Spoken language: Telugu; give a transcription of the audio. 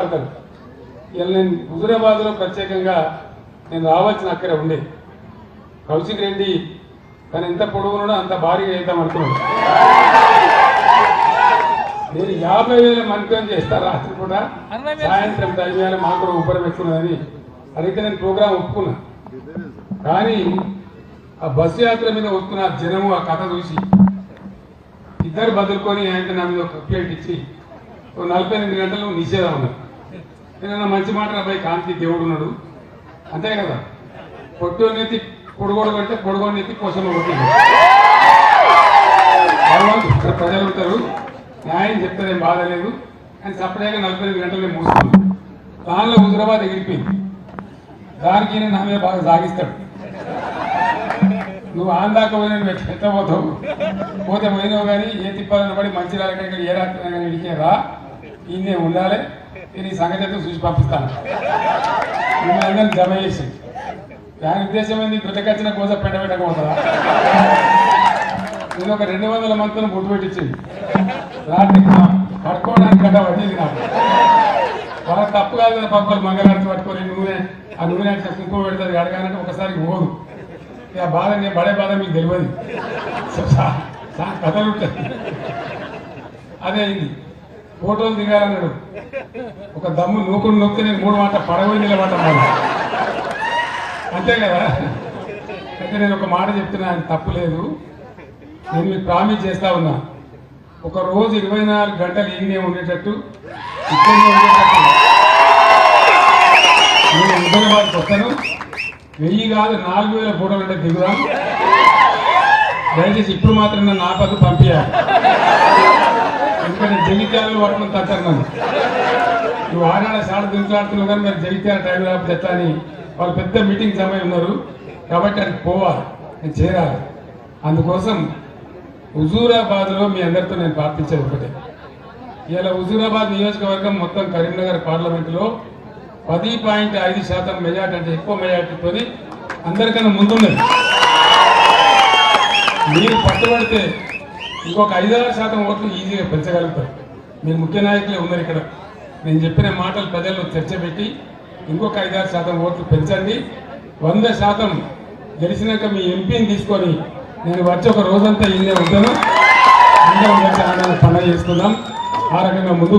నేను హుజూరాబాద్లో ప్రత్యేకంగా నేను రావాల్సిన అక్కడే ఉండే కౌశిక్ రెడ్డి తను ఎంత పొడుగునో అంత భారీగా చేద్దాం అనుకున్నాడు. నేను 50,000 మంత్రం చేస్తాను రాత్రి పూట సాయంత్రం 5,000 మాకు కూడా ఉపరం ఎక్కున్నదని అడిగితే నేను ప్రోగ్రాం ఒప్పుకున్నా. కానీ ఆ బస్సు యాత్ర మీద వస్తున్న జనము ఆ కథ చూసి ఇద్దరు బదులుకొని ఆయన నా మీద ఒక ప్లేట్ ఇచ్చి 48 గంటలు నిషేధం ఉన్నారు. నేను మంచి మాట అబ్బాయి కాంతి దేవుడు ఉన్నాడు అంతే కదా, పొట్టోనెత్తి పొడుగోడు కంటే పొడుగోనెత్తి కోసమ కొట్టింది. భగవంతుడు ప్రజలు ఉంటారు, న్యాయం చెప్తారేం బాధ లేదు అని సపరేట్గా 48 గంటలు నేను మూసుకున్నాను. దానిలో హుజూరాబాద్ ఎగిరిపోయింది. దానికి నేను నా మీద బాగా సాగిస్తాడు. నువ్వు ఆందాక పోయిన ఎత్తపోతావు, పోతే పోయినావు కానీ ఏ తిప్పాలని పడి మంచి రాలకి ఏ రాత్రి కానీ ఇడికే రా, ఈయనే ఉండాలి, నేను ఈ సంగతి అయితే చూసి పంపిస్తాను. మిమ్మల్ని అందరినీ జమ చేసి దాని ఉద్దేశం ఏంది, గుట్టకొచ్చిన కోస పెట్టబెట్టకపోతుందా? నేను ఒక 200 మందితో బొట్టు పెట్టించింది. రాత్రి పడుకోవడానికి గడ్డ పట్టింది నాకు. వాళ్ళ తప్పు కాదు కదా, పక్కలు మంగళారతి పట్టుకొని నూనె ఆ నూనె కుంకుమ పెడతారు అడగాలంటే ఒకసారికి పోదు. ఆ బాధ నేను పడే బాధ మీకు తెలియదు, కథలు ఉంటుంది. అదే అయింది. ఫోటోలు దిగాలన్నాడు, ఒక దమ్ము నూకుడు నొక్కితే నేను 3 మాట పడవ నిలబడ్డాను అంతే కదా. అయితే నేను ఒక మాట చెప్తున్నా, ఆయన తప్పు లేదు. నేను మీకు ప్రామిస్ చేస్తా ఉన్నా, ఒక రోజు 24 గంటలు ఈయనే ఉండేటట్టు ఇక్కడనే ఉండేటట్టు నేను హుజూరాబాద్కి వస్తాను. 1000 కాదు 4,000 ఫోటోలు అంటే దిగుదాం. దయచేసి ఇప్పుడు మాత్రం నన్ను ఆపదు, పంపించాలి. ఎందుకంటే జగిత్యాలలో పట్టుకుని తగ్గను. నువ్వు ఆనాడ సాడు దించులాడుతున్నావు కానీ మీరు జగిత్యాల టైం రాకపోతే ఎట్లా అని వాళ్ళు పెద్ద మీటింగ్ సమయం ఉన్నారు. కాబట్టి అది పోవాలి, నేను చేరాలి. అందుకోసం హుజూరాబాద్లో మీ అందరితో నేను ప్రార్థించేది ఒకటే, ఇలా హుజూరాబాద్ నియోజకవర్గం మొత్తం కరీంనగర్ పార్లమెంటులో 10.5% మెజార్టీ అంటే ఎక్కువ మెజార్టీతో అందరికన్నా ముందున్నది. మీరు పట్టుబడితే ఇంకొక 5-6% ఓట్లు ఈజీగా పెంచగలుగుతారు. మీరు ముఖ్య నాయకులే ఉన్నారు ఇక్కడ. నేను చెప్పిన మాటలు ప్రజల్లో చర్చ పెట్టి ఇంకొక 5-6% ఓట్లు పెంచండి. 100% గెలిచినాక మీ ఎంపీని తీసుకొని నేను వచ్చి ఒక రోజంతా ఇల్లే ఉంటాను. అందరం కలిసి ఆనందంగా పండుగ చేసుకుందాం. ఆ రకంగా ముందు